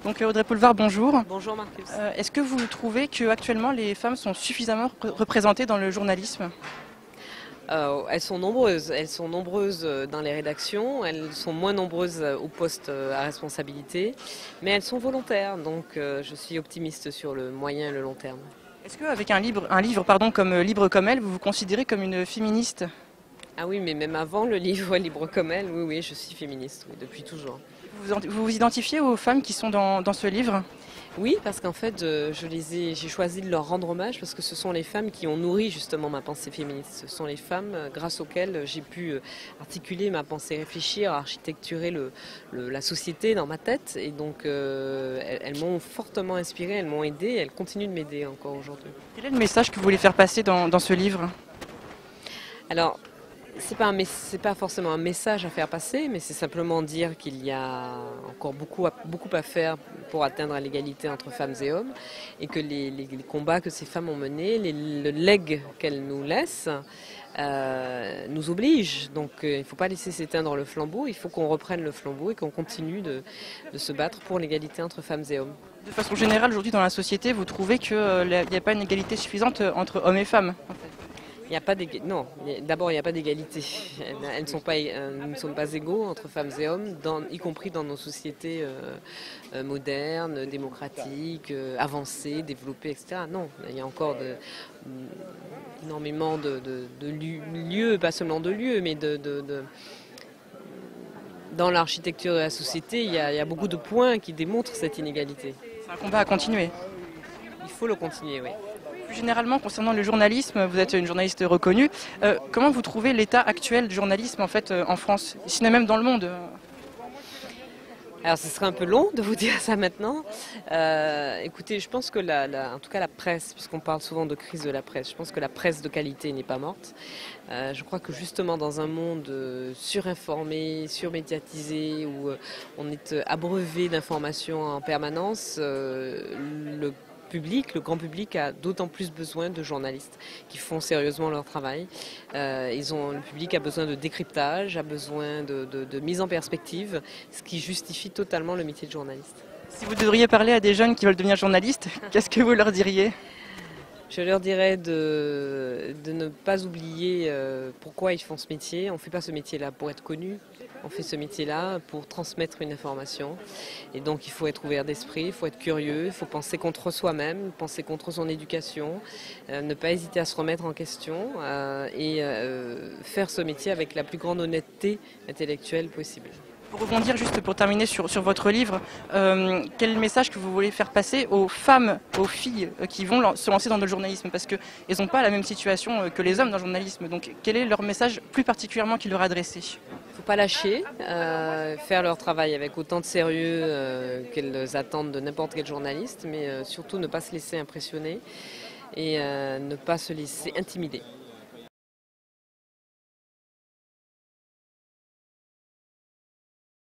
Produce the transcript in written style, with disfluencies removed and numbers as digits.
Donc Audrey Pulvar, bonjour. Bonjour Marcus. Est-ce que vous trouvez qu'actuellement les femmes sont suffisamment représentées dans le journalisme? Elles sont nombreuses dans les rédactions, elles sont moins nombreuses aux postes à responsabilité, mais elles sont volontaires, donc je suis optimiste sur le moyen et le long terme. Est-ce qu'avec un livre comme Libre comme elle, vous vous considérez comme une féministe? Ah oui, mais même avant le livre Libre comme elle, oui, oui, je suis féministe, oui, depuis toujours. Vous vous identifiez aux femmes qui sont dans ce livre? Oui, parce qu'en fait, j'ai choisi de leur rendre hommage parce que ce sont les femmes qui ont nourri justement ma pensée féministe. Ce sont les femmes grâce auxquelles j'ai pu articuler ma pensée, réfléchir, architecturer la société dans ma tête. Et donc, elles m'ont fortement inspirée, elles m'ont aidée, elles continuent de m'aider encore aujourd'hui. Quel est le message que vous voulez faire passer dans ce livre? Alors, c'est pas forcément un message à faire passer, mais c'est simplement dire qu'il y a encore beaucoup à faire pour atteindre l'égalité entre femmes et hommes, et que les combats que ces femmes ont menés, le legs qu'elles nous laissent, nous obligent. Donc il ne faut pas laisser s'éteindre le flambeau, il faut qu'on reprenne le flambeau et qu'on continue de se battre pour l'égalité entre femmes et hommes. De façon générale, aujourd'hui dans la société, vous trouvez qu'il n'y a pas une égalité suffisante entre hommes et femmes, en fait? Il n'y a pas non, d'abord il n'y a pas d'égalité. Nous ne sommes pas égaux entre femmes et hommes, y compris dans nos sociétés modernes, démocratiques, avancées, développées, etc. Non, il y a encore énormément de lieux, pas seulement de lieux, mais dans l'architecture de la société, il y a beaucoup de points qui démontrent cette inégalité. C'est un combat à continuer. Il faut le continuer, oui. Plus généralement, concernant le journalisme, vous êtes une journaliste reconnue. Comment vous trouvez l'état actuel du journalisme en fait en France, sinon même dans le monde? Alors ce serait un peu long de vous dire ça maintenant. Écoutez, je pense que en tout cas la presse, puisqu'on parle souvent de crise de la presse, je pense que la presse de qualité n'est pas morte. Je crois que justement dans un monde surinformé, surmédiatisé, où on est abreuvé d'informations en permanence, le grand public a d'autant plus besoin de journalistes qui font sérieusement leur travail. Le public a besoin de décryptage, a besoin de mise en perspective, ce qui justifie totalement le métier de journaliste. Si vous devriez parler à des jeunes qui veulent devenir journalistes, qu'est-ce que vous leur diriez? Je leur dirais de ne pas oublier pourquoi ils font ce métier. On ne fait pas ce métier-là pour être connu, on fait ce métier-là pour transmettre une information. Et donc il faut être ouvert d'esprit, il faut être curieux, il faut penser contre soi-même, penser contre son éducation, ne pas hésiter à se remettre en question et faire ce métier avec la plus grande honnêteté intellectuelle possible. Pour rebondir juste pour terminer sur votre livre, quel est le message que vous voulez faire passer aux femmes, aux filles qui vont se lancer dans le journalisme? Parce qu'elles n'ont pas la même situation que les hommes dans le journalisme. Donc quel est leur message plus particulièrement qu'il leur a adressé? Il ne faut pas lâcher, faire leur travail avec autant de sérieux qu'elles attendent de n'importe quel journaliste, mais surtout ne pas se laisser impressionner et ne pas se laisser intimider.